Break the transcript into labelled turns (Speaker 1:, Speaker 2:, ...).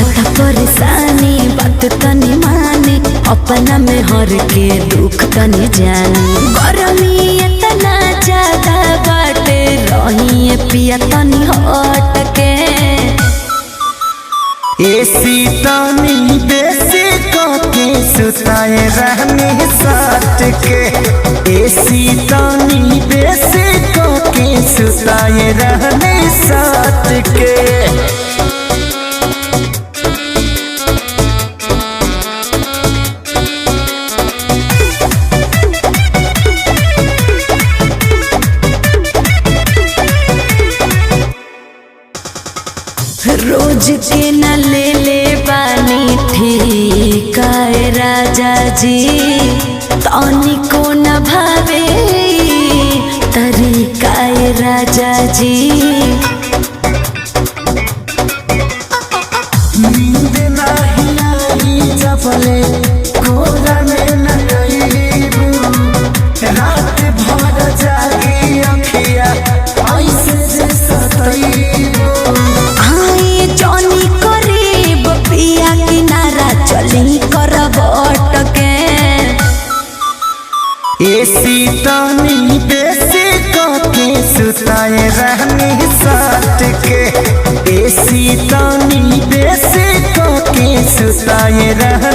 Speaker 1: बढ़ता परेशानी बात तनी माने अपना में हर के दुख तनी जानी गरमी इतना ज्यादा बाटे रही पिया तनी हट के
Speaker 2: एसी तनी बेसी के सुताए रहनी साथ के एसी तनी बेसी के सुताए रहनी साथ के
Speaker 1: रोज के न ले ले बानी ठीक है राजा जी तनी को न भावे तरीका राजा जी
Speaker 2: नींद नहीं आई जबले कोरा में न गईबू रात भर जागी अखिया ऐसे जे सतईबू
Speaker 1: जनी करीब पिया किनारा चली करब अटके
Speaker 2: एसी तनी बेसी के सुताए रहनी साथ के एसी तनी बेसी के सुताए रहनी